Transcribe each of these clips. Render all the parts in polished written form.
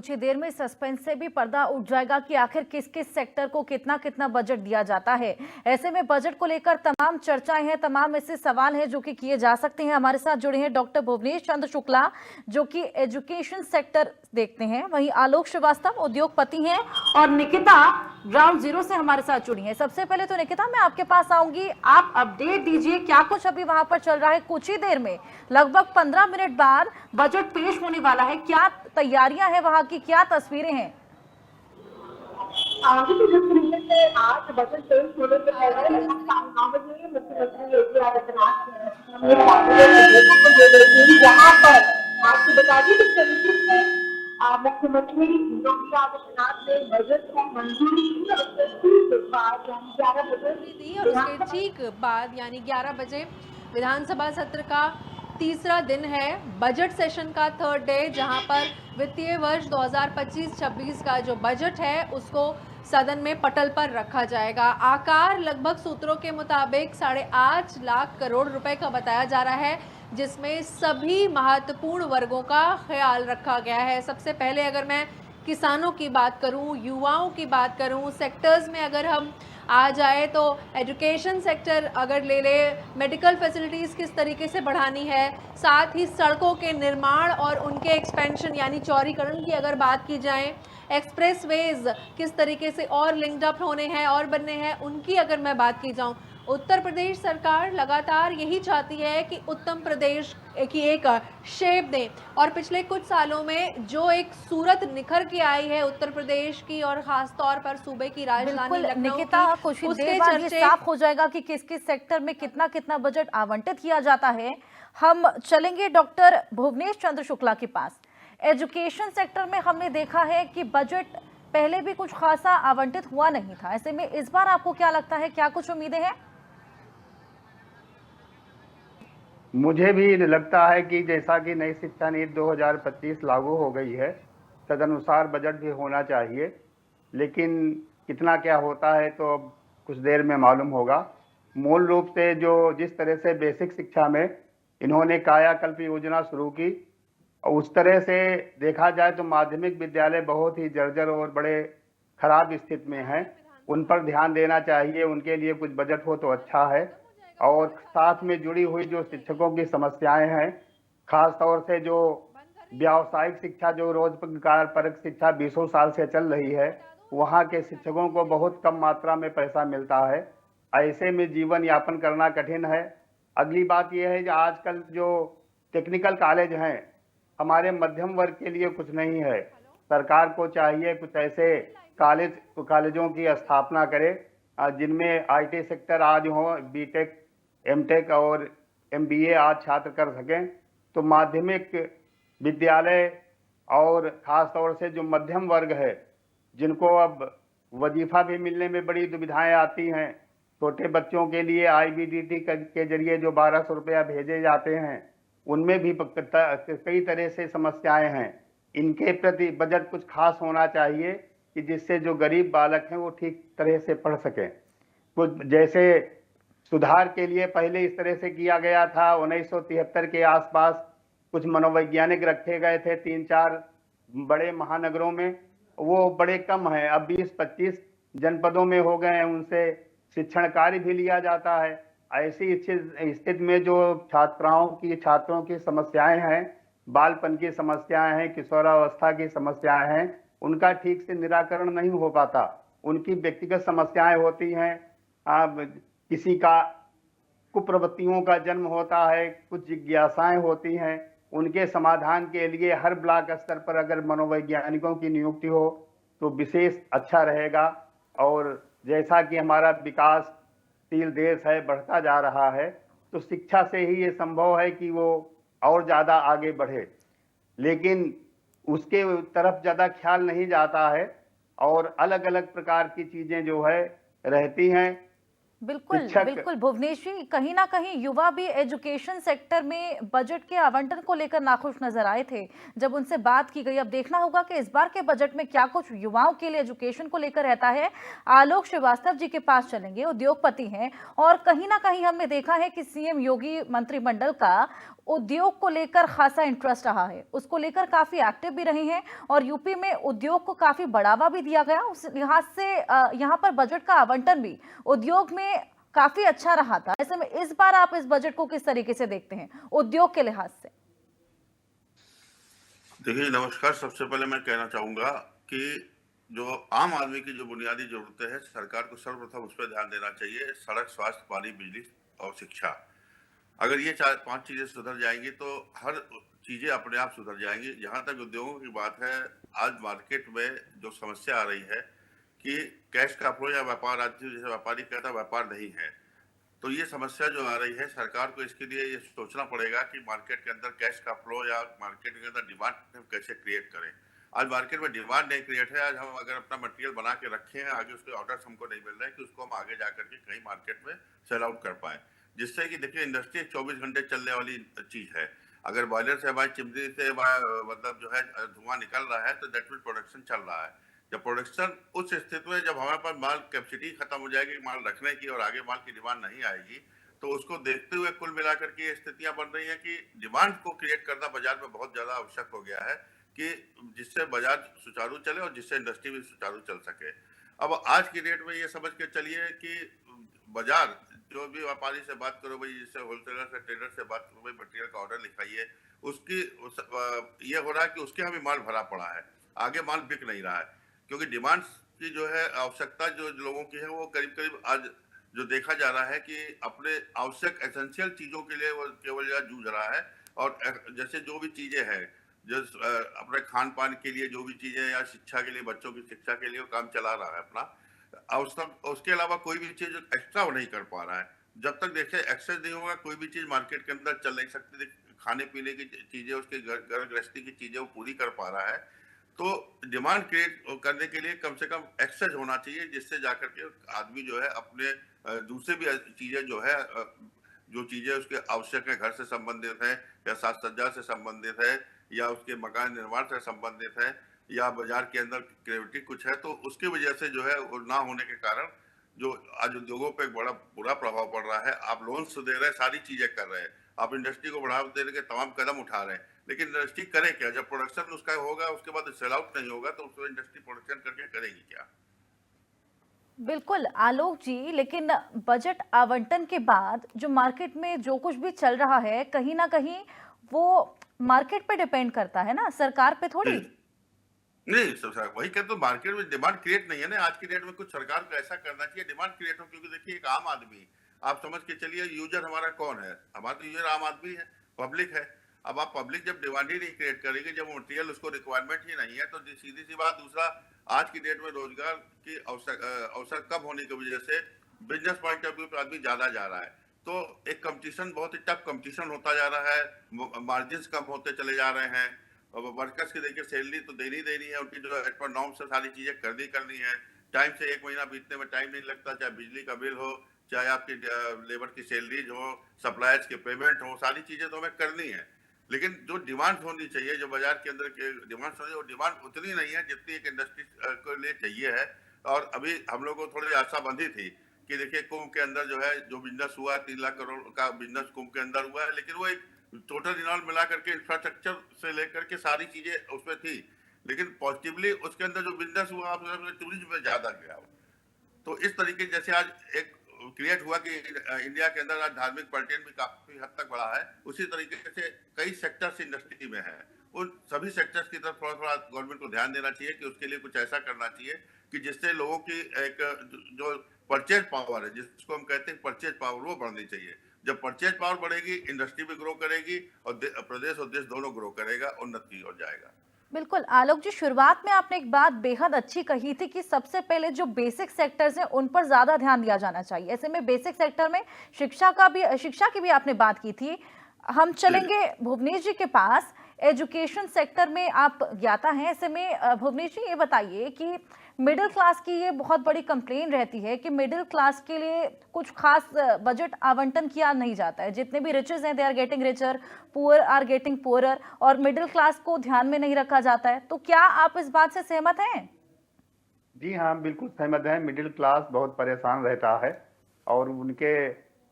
कुछ ही देर में सस्पेंस से भी पर्दा उठ जाएगा कि आखिर किस किस सेक्टर को कितना कितना बजट दिया जाता है। ऐसे में बजट को लेकर तमाम चर्चाएं हैं, तमाम ऐसे सवाल हैं जो कि किए जा सकते हैं। हमारे साथ जुड़े हैं डॉक्टर भुवनेश चंद्र शुक्ला, जो कि एजुकेशन सेक्टर देखते हैं, वहीं आलोक श्रीवास्तव उद्योगपति हैं, और निकिता ग्राउंड जीरो से हमारे साथ जुड़ी हैं। सबसे पहले तो निकिता, मैं आपके पास आऊंगी, आप अपडेट दीजिए क्या कुछ अभी वहां पर चल रहा है। कुछ ही देर में लगभग 15 मिनट बाद बजट पेश होने वाला है, क्या तैयारियां हैं वहां की, क्या तस्वीरें हैं? आगे की जिस तरीके से आज बजट पेश होने के पहले लगभग 9 बजे मुख्यमंत्री योगी आदित्यनाथ यहाँ पर आपको बता दें किस तरीके से मुख्यमंत्री योगी आदित्यनाथ ने बजट को मंजूरी दी और उसके बाद यानी 11 बजे दी और उसके ठीक बाद यानी 11 बजे विधानसभा सत्र का तीसरा दिन है, बजट सेशन का थर्ड डे, जहां पर वित्तीय वर्ष 2025-26 का जो बजट है उसको सदन में पटल पर रखा जाएगा। आकार लगभग सूत्रों के मुताबिक 8.5 लाख करोड़ रुपए का बताया जा रहा है, जिसमें सभी महत्वपूर्ण वर्गों का ख्याल रखा गया है। सबसे पहले अगर मैं किसानों की बात करूं, युवाओं की बात करूं, सेक्टर्स में अगर हम आ जाए तो एजुकेशन सेक्टर अगर ले ले, मेडिकल फैसिलिटीज़ किस तरीके से बढ़ानी है, साथ ही सड़कों के निर्माण और उनके एक्सपेंशन यानी चौड़ीकरण की अगर बात की जाए, एक्सप्रेसवेज किस तरीके से और लिंक्ड अप होने हैं और बनने हैं, उनकी अगर मैं बात की जाऊं, उत्तर प्रदेश सरकार लगातार यही चाहती है कि उत्तम प्रदेश की एक शेप दें। और पिछले कुछ सालों में जो एक सूरत निखर के आई है उत्तर प्रदेश की, और खास तौर पर सूबे की राजधानी लखनऊ निकिता, कुछ ही देर बाद ये साफ हो जाएगा कि किस किस सेक्टर में कितना कितना बजट आवंटित किया जाता है। हम चलेंगे डॉक्टर भुवनेश चंद्र शुक्ला के पास। एजुकेशन सेक्टर में हमने देखा है कि बजट पहले भी कुछ खासा आवंटित हुआ नहीं था, ऐसे में इस बार आपको क्या लगता है, क्या कुछ उम्मीदें हैं? मुझे भी लगता है कि जैसा कि नई शिक्षा नीति 2025 लागू हो गई है, तदनुसार बजट भी होना चाहिए, लेकिन कितना क्या होता है तो अब कुछ देर में मालूम होगा। मूल रूप से जिस तरह से बेसिक शिक्षा में इन्होंने कायाकल्प योजना शुरू की, उस तरह से देखा जाए तो माध्यमिक विद्यालय बहुत ही जर्जर और बड़े खराब स्थिति में हैं। उन पर ध्यान देना चाहिए, उनके लिए कुछ बजट हो तो अच्छा है। और साथ में जुड़ी हुई जो शिक्षकों की समस्याएं हैं, खास तौर से जो व्यावसायिक शिक्षा, जो रोजगार परक शिक्षा 20 साल से चल रही है, वहाँ के शिक्षकों को बहुत कम मात्रा में पैसा मिलता है। ऐसे में जीवन यापन करना कठिन है। अगली बात यह है कि आजकल जो टेक्निकल कॉलेज हैं, हमारे मध्यम वर्ग के लिए कुछ नहीं है। सरकार को चाहिए कुछ ऐसे कॉलेजों की स्थापना करे जिनमें IT सेक्टर आज हो, बीटेक, एमटेक और MBA आज छात्र कर सकें। तो माध्यमिक विद्यालय और ख़ास तौर से जो मध्यम वर्ग है, जिनको अब वजीफ़ा भी मिलने में बड़ी दुविधाएं आती हैं, छोटे बच्चों के लिए IBDT के जरिए जो 1200 रुपया भेजे जाते हैं, उनमें भी कई तरह से समस्याएं हैं। इनके प्रति बजट कुछ खास होना चाहिए कि जिससे जो गरीब बालक हैं वो ठीक तरह से पढ़ सकें। कुछ जैसे सुधार के लिए पहले इस तरह से किया गया था, 1973 के आसपास कुछ मनोवैज्ञानिक रखे गए थे 3-4 बड़े महानगरों में, वो बड़े कम हैं, अब 20-25 जनपदों में हो गए हैं। उनसे शिक्षण कार्य भी लिया जाता है। ऐसी स्थिति में जो छात्रों की समस्याएं हैं, बालपन की समस्याएं हैं, किशोरावस्था की समस्याएं हैं, उनका ठीक से निराकरण नहीं हो पाता। उनकी व्यक्तिगत समस्याएं होती हैं, किसी का कुप्रवृत्तियों का जन्म होता है, कुछ जिज्ञासाएं होती हैं। उनके समाधान के लिए हर ब्लॉक स्तर पर अगर मनोवैज्ञानिकों की नियुक्ति हो तो विशेष अच्छा रहेगा। और जैसा कि हमारा विकासशील देश है, बढ़ता जा रहा है, तो शिक्षा से ही ये संभव है कि वो और ज़्यादा आगे बढ़े, लेकिन उसके तरफ ज़्यादा ख्याल नहीं जाता है और अलग अलग प्रकार की चीज़ें जो है रहती हैं। बिल्कुल भुवनेश जी, कहीं ना कहीं युवा भी एजुकेशन सेक्टर में बजट के आवंटन को लेकर नाखुश नजर आए थे जब उनसे बात की गई। अब देखना होगा कि इस बार के बजट में क्या कुछ युवाओं के लिए एजुकेशन को लेकर रहता है। आलोक श्रीवास्तव जी के पास चलेंगे, उद्योगपति हैं, और कहीं ना कहीं हमने देखा है कि CM योगी मंत्रिमंडल का उद्योग को लेकर खासा इंटरेस्ट रहा है, उसको लेकर काफी एक्टिव भी रहे हैं और यूपी में उद्योग को काफी बढ़ावा भी दिया गया। उस लिहाज से यहाँ पर बजट का आवंटन भी उद्योग में काफी अच्छा रहा था। ऐसे में इस बार आप इस बजट को किस तरीके से देखते हैं उद्योग के लिहाज से? देखिए, नमस्कार। सबसे पहले मैं कहना चाहूँगा कि जो आम आदमी की जो बुनियादी ज़रूरतें हैं, सरकार को सर्वप्रथम उस पर ध्यान देना चाहिए। सड़क, स्वास्थ्य, पानी, बिजली और शिक्षा। अगर ये 4-5 चीज़ें सुधर जाएँगी तो हर चीज़ें अपने आप सुधर जाएँगी। जहाँ तक उद्योगों की बात है, आज मार्केट में जो समस्या आ रही है कि कैश का फ्लो या व्यापार, आज जैसे व्यापारी कहता है व्यापार नहीं है, तो ये समस्या जो आ रही है, सरकार को इसके लिए ये सोचना पड़ेगा कि मार्केट के अंदर कैश का फ्लो या मार्केट के अंदर डिमांड कैसे क्रिएट करें। आज मार्केट में डिमांड नहीं क्रिएट है। आज हम अगर अपना मटेरियल बना के रखे हैं, आगे उसके ऑर्डर्स हमको नहीं मिल रहे हैं कि उसको हम आगे जाकर के कहीं मार्केट में सेल आउट कर पाए, जिससे कि देखिए इंडस्ट्री 24 घंटे चलने वाली चीज है। अगर बॉयलर से हमारी चिमनी से मतलब जो है धुआं निकल रहा है तो दैट मीन प्रोडक्शन चल रहा है। जब प्रोडक्शन उस स्थिति में, जब हमारे पास माल कैपेसिटी खत्म हो जाएगी माल रखने की और आगे माल की डिमांड नहीं आएगी, तो उसको देखते हुए कुल मिलाकर के स्थितियां बन रही हैं कि डिमांड को क्रिएट करना बाजार में बहुत ज्यादा आवश्यक हो गया है कि जिससे बाजार सुचारू चले और जिससे इंडस्ट्री भी सुचारू चल सके। अब आज की डेट में ये समझ के चलिए कि बाजार, जो भी व्यापारी से बात करो भाई, जिससे होलसेलर से ट्रेडर से बात करो भाई, मटेरियल का ऑर्डर लिखाइए, ये हो रहा है कि उसके हमें माल भरा पड़ा है, आगे माल बिक नहीं रहा है, क्योंकि डिमांड की जो है आवश्यकता जो लोगों की है वो करीब करीब आज जो देखा जा रहा है कि अपने आवश्यक एसेंशियल चीजों के लिए वो केवल जूझ रहा है। और जैसे जो भी चीजें हैं, जो अपने खान पान के लिए जो भी चीजें या शिक्षा के लिए, बच्चों की शिक्षा के लिए वो काम चला रहा है अपना आवश्यक, उसके अलावा कोई भी चीज एक्स्ट्रा वो नहीं कर पा रहा है। जब तक देखिए एक्सेस नहीं होगा, कोई भी चीज मार्केट के अंदर चल नहीं सकती। खाने पीने की चीजें, उसके घर गृहस्थी की चीजें वो पूरी कर पा रहा है, तो डिमांड क्रिएट करने के लिए कम से कम एक्सेस होना चाहिए, जिससे जाकर के आदमी जो है अपने दूसरे भी चीजें जो है, जो चीजें उसके आवश्यक है, घर से संबंधित है या साज सज्जा से संबंधित है या उसके मकान निर्माण से संबंधित है या बाजार के अंदर क्रिएटिविटी कुछ है, तो उसकी वजह से जो है वो ना होने के कारण जो आज उद्योगों पे एक बड़ा बुरा प्रभाव पड़ रहा है। आप लोन्स दे रहे हैं, सारी चीजें कर रहे हैं, आप इंडस्ट्री को बढ़ावा देने के तमाम कदम उठा रहे हैं, लेकिन इंडस्ट्री करे क्या? जब प्रोडक्शन उसका होगा, उसके बाद सेल आउट नहीं होगा, तो उसको इंडस्ट्री प्रोडक्शन करके करेगी क्या? बिल्कुल आलोक जी, लेकिन बजट आवंटन के बाद जो मार्केट में जो कुछ भी चल रहा है, कहीं ना कहीं वो मार्केट पे डिपेंड करता है ना, सरकार पे थोड़ी। नहीं सर, वही कहते, तो मार्केट में डिमांड क्रिएट नहीं है ना। आज की डेट में कुछ सरकार को ऐसा करना चाहिए डिमांड क्रिएट हो, क्योंकि देखिए एक आम आदमी, आप समझ के चलिए यूजर हमारा कौन है? हमारा तो यूजर आम आदमी है, पब्लिक है। अब आप पब्लिक जब डिमांड ही नहीं क्रिएट करेंगे, जब मटेरियल उसको रिक्वायरमेंट ही नहीं है, तो सीधी सी बात। दूसरा, आज की डेट में रोजगार की अवसर कम होने की वजह से बिजनेस पॉइंट ऑफ व्यू पर आदमी ज्यादा जा रहा है, तो एक कंपटीशन, बहुत ही टफ कंपटीशन होता जा रहा है, मार्जिन कम होते चले जा रहे हैं। वर्कर्स की देखिए सैलरी तो देनी है, उनकी जो एज पर नॉर्म से सारी चीजें करनी है, टाइम से 1 महीना बीतने में टाइम नहीं लगता, चाहे बिजली का बिल हो, चाहे आपकी लेबर की सैलरीज हो, सप्लायर्स के पेमेंट हो, सारी चीजें तो हमें करनी है। लेकिन जो डिमांड होनी चाहिए, जो बाजार के अंदर के डिमांड होनी, वो डिमांड उतनी नहीं है जितनी एक इंडस्ट्री को लिए चाहिए है। और अभी हम लोग को थोड़ी आशा बंधी थी कि देखिए कुंभ के अंदर जो है जो बिजनेस हुआ, 3 लाख करोड़ का बिजनेस कुंभ के अंदर हुआ है, लेकिन वो एक टोटल इनऑल मिला करके इंफ्रास्ट्रक्चर से लेकर के सारी चीजें उसमें थी, लेकिन पॉजिटिवली उसके अंदर जो बिजनेस हुआ टूरिज्म में ज्यादा गया। तो इस तरीके जैसे आज एक क्रिएट हुआ कि इंडिया के अंदर आज धार्मिक पर्यटन भी काफी हद तक बढ़ा है, उसी तरीके से कई सेक्टर्स इंडस्ट्री में है। उन सभी सेक्टर्स की तरफ थोड़ा थोड़ा गवर्नमेंट को ध्यान देना चाहिए कि उसके लिए कुछ ऐसा करना चाहिए कि जिससे लोगों की एक जो परचेज पावर है, जिसको हम कहते हैं परचेज पावर, वो बढ़नी चाहिए। जब परचेज पावर बढ़ेगी, इंडस्ट्री भी ग्रो करेगी और प्रदेश और देश दोनों ग्रो करेगा, उन्नति हो जाएगा। बिल्कुल आलोक जी, शुरुआत में आपने एक बात बेहद अच्छी कही थी कि सबसे पहले जो बेसिक सेक्टर्स हैं उन पर ज्यादा ध्यान दिया जाना चाहिए। ऐसे में बेसिक सेक्टर में शिक्षा की भी आपने बात की थी। हम चलेंगे भुवनेश जी के पास। एजुकेशन सेक्टर में आप ज्ञाता हैं, ऐसे में भुवनेश जी ये बताइए कि मिडिल क्लास की ये बहुत बड़ी कंप्लेन रहती है कि मिडिल क्लास के लिए कुछ खास बजट आवंटन किया नहीं जाता है। जितने भी रिचेस हैं they are getting richer, poor are getting poorer, और मिडिल क्लास को ध्यान में नहीं रखा जाता है। तो क्या आप इस बात से सहमत हैं? जी हाँ, बिल्कुल सहमत है। मिडिल क्लास बहुत परेशान रहता है और उनके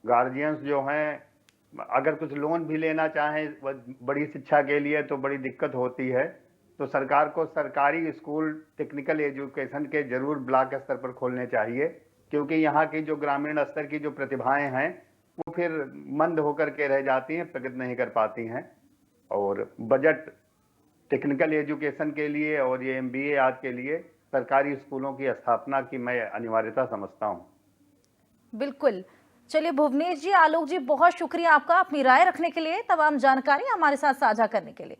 गार्जियंस जो हैं अगर कुछ लोन भी लेना चाहें बड़ी शिक्षा के लिए तो बड़ी दिक्कत होती है। तो सरकार को सरकारी स्कूल टेक्निकल एजुकेशन के जरूर ब्लॉक स्तर पर खोलने चाहिए, क्योंकि यहाँ की जो ग्रामीण स्तर की जो प्रतिभाएं हैं वो फिर मंद होकर के रह जाती हैं, प्रगति नहीं कर पाती हैं। और बजट टेक्निकल एजुकेशन के लिए और ये MBA आज के लिए सरकारी स्कूलों की स्थापना की मैं अनिवार्यता समझता हूँ। बिल्कुल। चलिए भुवनेश जी, आलोक जी, बहुत शुक्रिया आपका अपनी राय रखने के लिए, तमाम जानकारी हमारे साथ साझा करने के लिए।